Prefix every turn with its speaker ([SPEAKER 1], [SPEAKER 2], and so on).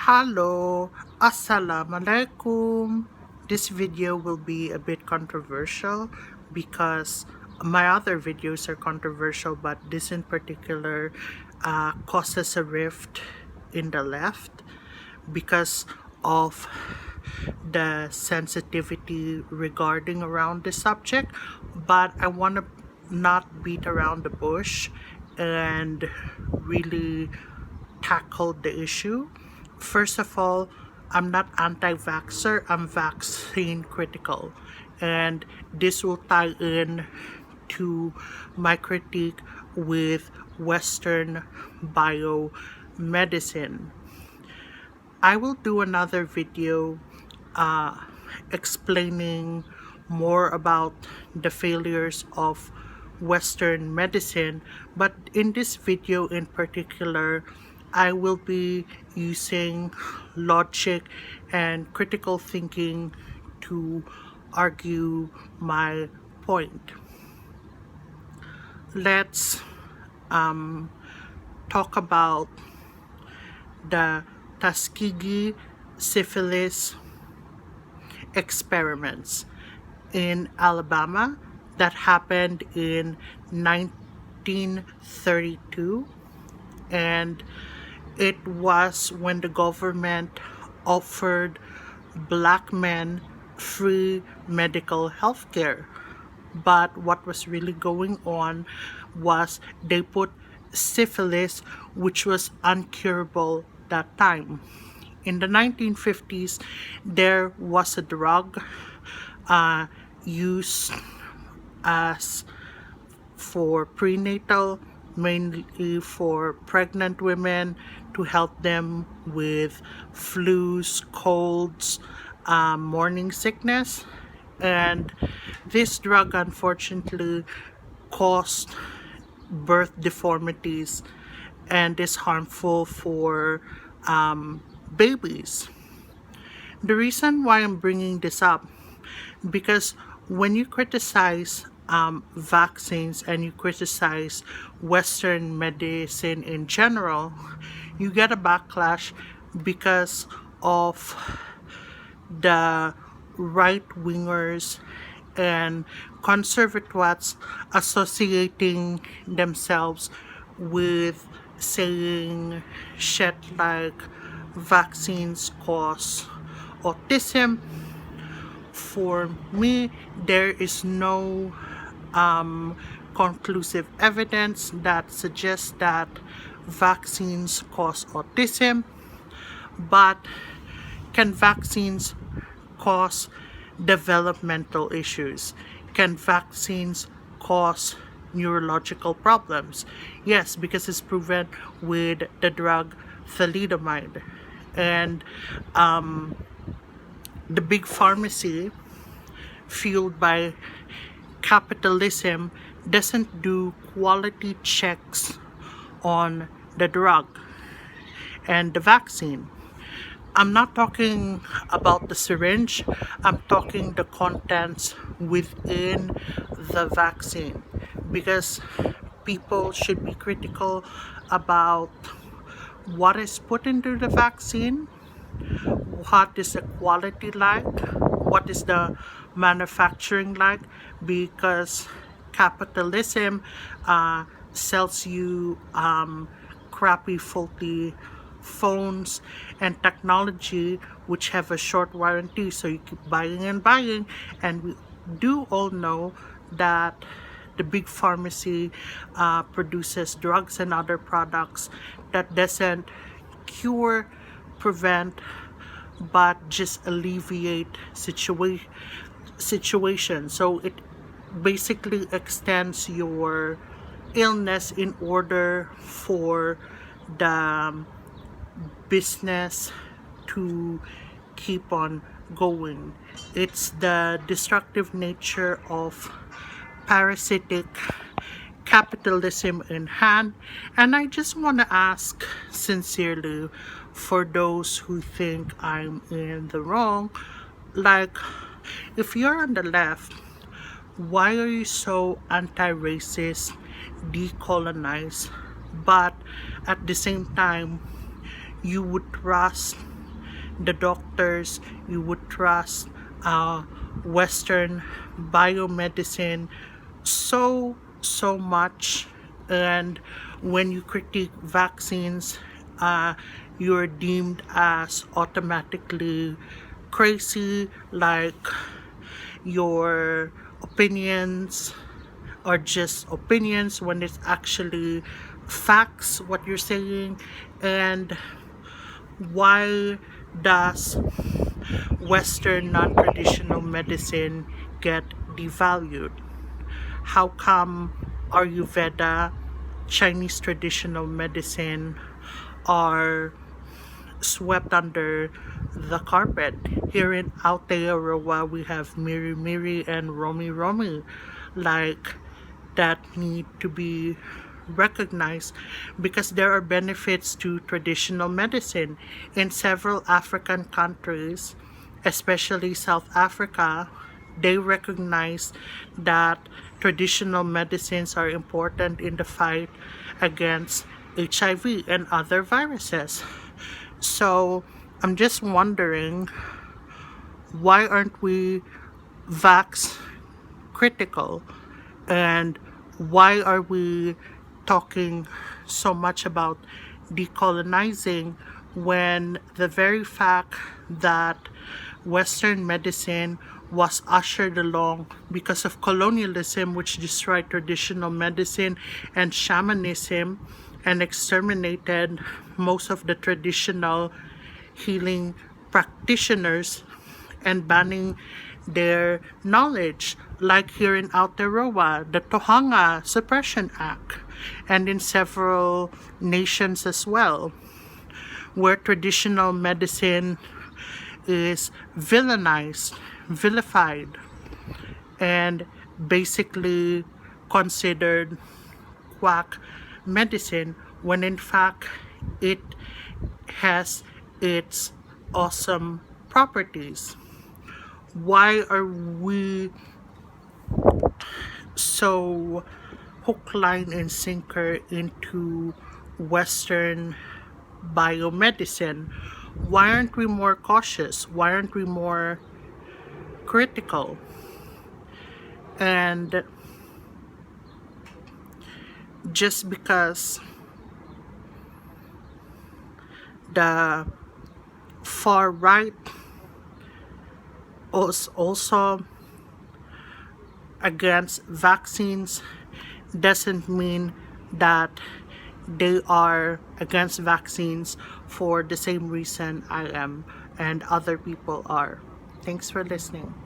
[SPEAKER 1] Hello, Assalamu alaikum. This video will be a bit controversial because my other videos are controversial, but this in particular causes a rift in the left because of the sensitivity regarding around the subject. But I want to not beat around the bush and really tackle the issue. First of all, I'm not anti-vaxxer, I'm vaccine critical. And this will tie in to my critique with Western biomedicine. I will do another video explaining more about the failures of Western medicine, but in this video in particular, I will be using logic and critical thinking to argue my point. Let's talk about the Tuskegee syphilis experiments in Alabama that happened in 1932, and it was when the government offered black men free medical health care. But what was really going on was they put syphilis, which was uncurable that time. In the 1950s, there was a drug used as for prenatal, mainly for pregnant women, to help them with flus, colds, morning sickness. And this drug unfortunately caused birth deformities and is harmful for babies. The reason why I'm bringing this up, because when you criticize vaccines and you criticize Western medicine in general, you get a backlash because of the right-wingers and conservatives associating themselves with saying shit like vaccines cause autism. For me, there is no conclusive evidence that suggests that vaccines cause autism, but can vaccines cause developmental issues? Can vaccines cause neurological problems? Yes, because it's proven with the drug Thalidomide. And the big pharmacy, fueled by capitalism, doesn't do quality checks on the drug and the vaccine. I'm not talking about the syringe, I'm talking the contents within the vaccine, because people should be critical about what is put into the vaccine, what is the quality like, what is the manufacturing like, because capitalism sells you crappy, faulty phones and technology which have a short warranty, so you keep buying and buying. And we do all know that the big pharmacy produces drugs and other products that doesn't cure, prevent, but just alleviate situation. So it basically extends your illness in order for the business to keep on going. It's the destructive nature of parasitic capitalism in hand. And I just want to ask sincerely, for those who think I'm in the wrong, like, if you're on the left, why are you so anti-racist, decolonized, but at the same time you would trust the doctors, you would trust Western biomedicine so much, and when you critique vaccines, you're deemed as automatically crazy, like your opinions are just opinions when it's actually facts what you're saying. And why does Western non-traditional medicine get devalued? How come Ayurveda, Chinese traditional medicine are swept under the carpet? Here in Aotearoa, we have Miri Miri and Romi Romi, like, that need to be recognized because there are benefits to traditional medicine. In several African countries, especially South Africa, they recognize that traditional medicines are important in the fight against HIV and other viruses. So I'm just wondering, why aren't we vax critical? And why are we talking so much about decolonizing when the very fact that Western medicine was ushered along because of colonialism, which destroyed traditional medicine and shamanism and exterminated most of the traditional healing practitioners and banning their knowledge, like here in Aotearoa, the Tohunga Suppression Act, and in several nations as well, where traditional medicine is villainized, vilified, and basically considered quack medicine, when in fact it has its awesome properties. Why are we so hook, line, and sinker into Western biomedicine? Why aren't we more cautious? Why aren't we more critical? And just because the far right is also against vaccines doesn't mean that they are against vaccines for the same reason I am and other people are. Thanks for listening.